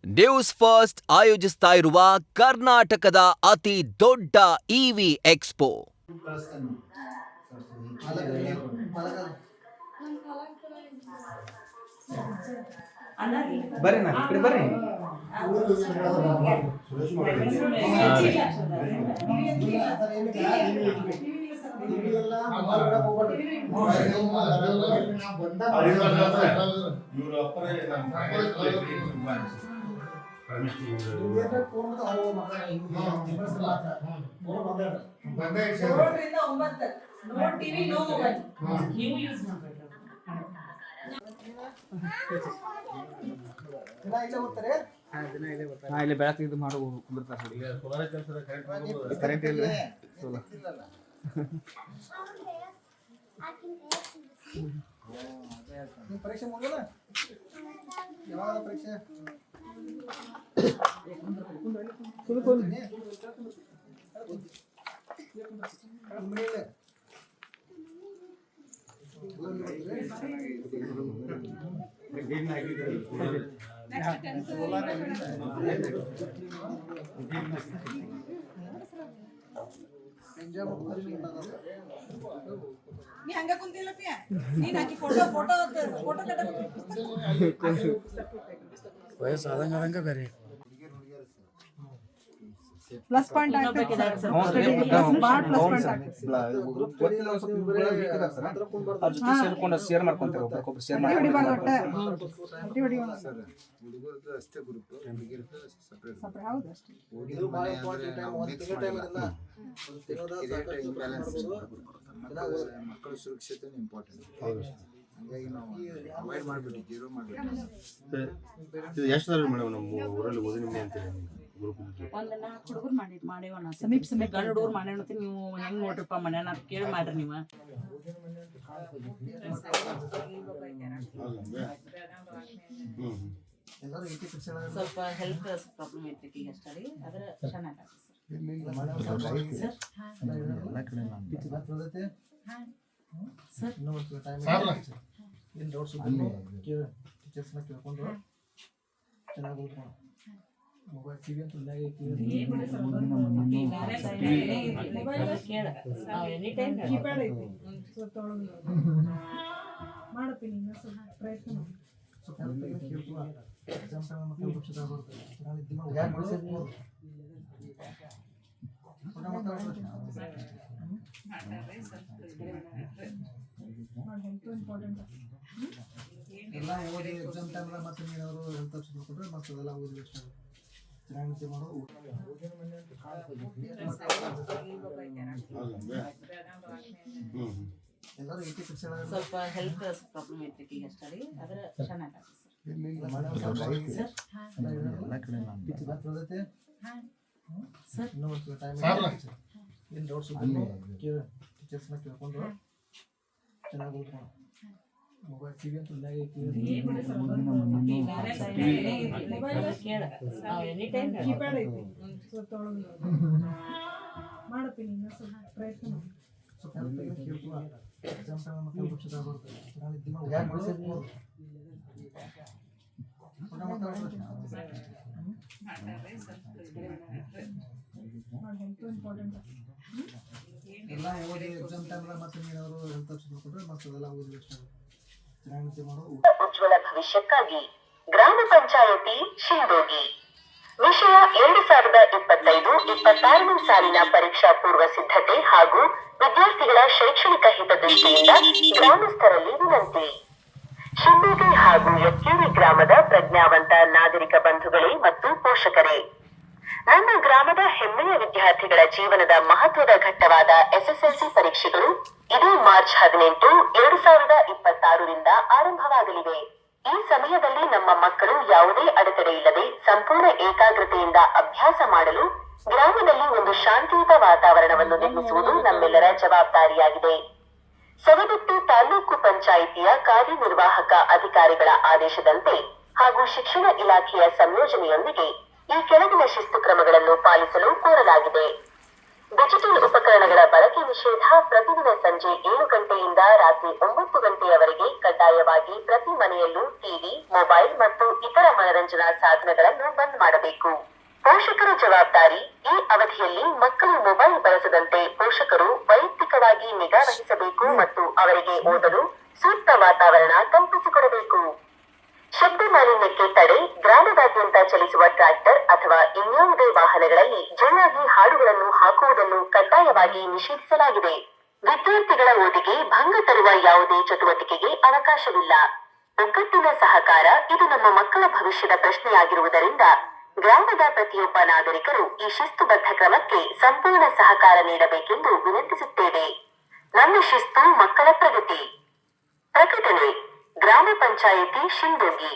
News first ಆಯೋಜಿಸ್ತಾ ಇರುವ ಕರ್ನಾಟಕದ ಅತಿ ದೊಡ್ಡ ಇವಿ ಎಕ್ಸ್ಪೋ. ಬರ್ರಿ ಇಲ್ಲಿ ಬೆಳಕು ಇದು ಮಾಡಿ ಕರೆಂಟ್ ಇಲ್ಲ. ಪರೀಕ್ಷೆ ಮುಗಿಲ್ಲ, ಯಾವಾಗ ಪರೀಕ್ಷೆ? ನೀ ಹಂಗ ಕುಂತಿಲ್ಲಪ್ಪ, ನೀನ್ ಹಾಕಿ ಫೋಟೋ ಫೋಟೋ ಫೋಟೋ ವಯಸ್ಸು ಆದಂಗ ಬೇರೆ ಪ್ಲಸ್ ಪಾಯಿಂಟ್ ಶೇರ್ ಮಾಡ್ಕೊಂತಾರೆ. ಮಕ್ಕಳ ಸುರಕ್ಷತೆ ಇಂಪಾರ್ಟೆಂಟ್. ಹಾಗಾಗಿ ನಾವು ಅವಾಯ್ಡ್ ಮಾಡ್ಬಿಟ್ಟು ಜೀರೋ ಮಾಡ್ಬಿಟ್ಟು. ಎಷ್ಟು ಮೇಡಮ್ ನಮ್ಮ ಊರಲ್ಲಿ ಓದಿನ ಅಂತ ಒಂದ್ 4 ಹುಡುಗರು ಮಾಡೇವಣ್ಣ. ಸಮೀಪ ಗಂಡ ಹುಡುಗರು ಮಾಡ್ಯಾವ. ನೀವು ಹೆಂಗ್ ನೋಡ್ರಿಪ್ಪ ಮನ್ಯಾನ ಕೇಳಿ ಮಾಡ್ರಿ. ನೀವು ಸ್ವಲ್ಪ ಹೆಲ್ತ್ ಪ್ರಾಬ್ಲಮ್ ಐತಿ ಈಗ ಅಷ್ಟೇ, ಆದ್ರೆ ಚೆನ್ನಾಗಿ ಮೊಬೈಲ್ ಟಿವಿ ಅಂತ ಮಾಡಪ್ಪ ನೀನು ಪ್ರಯತ್ನ ಎಲ್ಲ ಓದಿ ಎಕ್ಸಾಮ್ ಟೈಮ್ ಮತ್ತೆ ನೀನವರು ಹೆಲ್ತ್ ಆಪ್ಷನ್ ಕೊಟ್ಟರೆ ಮತ್ತೆ ಅದೆಲ್ಲ ಓದಿ ವೇಸ್ಟ್ ಆಗುತ್ತೆ. ಚೆನ್ನಾಗಿ ಮಾಡೋ ಎಲ್ಲರೂ 80% ಸ್ವಲ್ಪ ಹೆಲ್ತ್ ಪ್ರಾಬ್ಲಮ್ ಐತಿ ಈಗ ಅಷ್ಟೇ, ಆದ್ರೆ ಚೆನ್ನಾಗಿ ಏನು ಡೌಟ್ಸ್ ಟೀಚರ್ಸ್ನ ಕೇಳ್ಕೊಂಡು ಚೆನ್ನಾಗಿ ಓದ್ಕೊಂಡು. ಮೊಬೈಲ್ ಟಿವಿ ಅಂತ ಮಾಡಪ್ಪ ನೀನು ಪ್ರಯತ್ನ ಎಕ್ಸಾಮ್ ಎಲ್ಲ ಓದಿ ಎಕ್ಸಾಮ್ ಟೈಮ್ ಮತ್ತೆ ನೀನವರು ಹೆಲ್ತ್ ಆಪ್ಷನ್ ಕೊಟ್ಟರೆ ಮತ್ತೆ ಅದೆಲ್ಲ ಓದಿ ವೇಸ್ಟ್ ಆಗುತ್ತೆ. ಉಜ್ವಲ ಭವಿಷ್ಯಕ್ಕಾಗಿ ಗ್ರಾಮ ಪಂಚಾಯತಿ ಶಿಂದೋಗಿ ವಿಷಯ 2025-26ನೇ ಸಾಲಿನ ಪರೀಕ್ಷಾ ಪೂರ್ವ ಸಿದ್ಧತೆ ಹಾಗೂ ವಿದ್ಯಾರ್ಥಿಗಳ ಶೈಕ್ಷಣಿಕ ಹಿತದೃಷ್ಟಿಯಿಂದ ಗ್ರಾಮಸ್ಥರಲ್ಲಿ ವಿನಂತಿ. ಶಿಂದೋಗಿ ಹಾಗೂ ಯಕ್ಕೇರಿ ಗ್ರಾಮದ ಪ್ರಜ್ಞಾವಂತ ನಾಗರಿಕ ಬಂಧುಗಳೇ ಮತ್ತು ಪೋಷಕರೇ, ನನ್ನ ಗ್ರಾಮದ ಹೆಮ್ಮೆಯ ವಿದ್ಯಾರ್ಥಿಗಳ ಜೀವನದ ಮಹತ್ವದ ಘಟ್ಟವಾದ SSLC ಪರೀಕ್ಷೆಗಳು ಇದೇ ಮಾರ್ಚ್ 18, 2026ರಿಂದ ಆರಂಭವಾಗಲಿವೆ. ಈ ಸಮಯದಲ್ಲಿ ನಮ್ಮ ಮಕ್ಕಳು ಯಾವುದೇ ಅಡೆತಡೆ ಇಲ್ಲದೆ ಸಂಪೂರ್ಣ ಏಕಾಗ್ರತೆಯಿಂದ ಅಭ್ಯಾಸ ಮಾಡಲು ಗ್ರಾಮದಲ್ಲಿ ಒಂದು ಶಾಂತಿಯುತ ವಾತಾವರಣವನ್ನು ನಿರ್ಮಿಸುವುದು ನಮ್ಮೆಲ್ಲರ ಜವಾಬ್ದಾರಿಯಾಗಿದೆ. ಸವದತ್ತಿ ತಾಲೂಕು ಪಂಚಾಯಿತಿಯ ಕಾರ್ಯನಿರ್ವಾಹಕ ಅಧಿಕಾರಿಗಳ ಆದೇಶದಂತೆ ಹಾಗೂ ಶಿಕ್ಷಣ ಇಲಾಖೆಯ ಸಂಯೋಜನೆಯೊಂದಿಗೆ ಈ ಕೆಳಗಿನ ಶಿಸ್ತು ಕ್ರಮಗಳನ್ನು ಪಾಲಿಸಲು ಕೋರಲಾಗಿದೆ. ಡಿಜಿಟಲ್ ಉಪಕರಣಗಳ ಬಳಕೆ ನಿಷೇಧ. ಪ್ರತಿದಿನ ಸಂಜೆ 7 ಗಂಟೆಯಿಂದ ರಾತ್ರಿ 9 ಗಂಟೆಯವರೆಗೆ ಕಡ್ಡಾಯವಾಗಿ ಪ್ರತಿ ಮನೆಯಲ್ಲೂ ಟಿವಿ, ಮೊಬೈಲ್ ಮತ್ತು ಇತರ ಮನರಂಜನಾ ಸಾಧನಗಳನ್ನು ಬಂದ್ ಮಾಡಬೇಕು. ಪೋಷಕರ ಜವಾಬ್ದಾರಿ. ಈ ಅವಧಿಯಲ್ಲಿ ಮಕ್ಕಳು ಮೊಬೈಲ್ ಬಳಸದಂತೆ ಪೋಷಕರು ವೈಯಕ್ತಿಕವಾಗಿ ನಿಗಾ ವಹಿಸಬೇಕು ಮತ್ತು ಅವರಿಗೆ ಓದಲು ಸೂಕ್ತ ವಾತಾವರಣ ಕಲ್ಪಿಸಿಕೊಡಬೇಕು. ಶಬ್ದ ಮಾಲಿನ್ಯಕ್ಕೆ ತಡೆ. ಗ್ರಾಮದಾದ್ಯಂತ ಚಲಿಸುವ ಟ್ರ್ಯಾಕ್ಟರ್ ಅಥವಾ ಇನ್ಯಾವುದೇ ವಾಹನಗಳಲ್ಲಿ ಜೋರಾಗಿ ಹಾಡುಗಳನ್ನು ಹಾಕುವುದನ್ನು ಕಡ್ಡಾಯವಾಗಿ ನಿಷೇಧಿಸಲಾಗಿದೆ. ವಿದ್ಯಾರ್ಥಿಗಳ ಓದಿಗೆ ಭಂಗ ತರುವ ಯಾವುದೇ ಚಟುವಟಿಕೆಗೆ ಅವಕಾಶವಿಲ್ಲ. ಒಗ್ಗಟ್ಟಿನ ಸಹಕಾರ. ಇದು ನಮ್ಮ ಮಕ್ಕಳ ಭವಿಷ್ಯದ ಪ್ರಶ್ನೆಯಾಗಿರುವುದರಿಂದ ಗ್ರಾಮದ ಪ್ರತಿಯೊಬ್ಬ ನಾಗರಿಕರು ಈ ಶಿಸ್ತುಬದ್ಧ ಕ್ರಮಕ್ಕೆ ಸಂಪೂರ್ಣ ಸಹಕಾರ ನೀಡಬೇಕೆಂದು ವಿನಂತಿಸುತ್ತೇವೆ. ನಮ್ಮ ಶಿಸ್ತು ಮಕ್ಕಳ ಪ್ರಗತಿ. ಪ್ರಕಟಣೆ ಗ್ರಾಮ ಪಂಚಾಯಿತಿ ಶಿಂದೋಗಿ.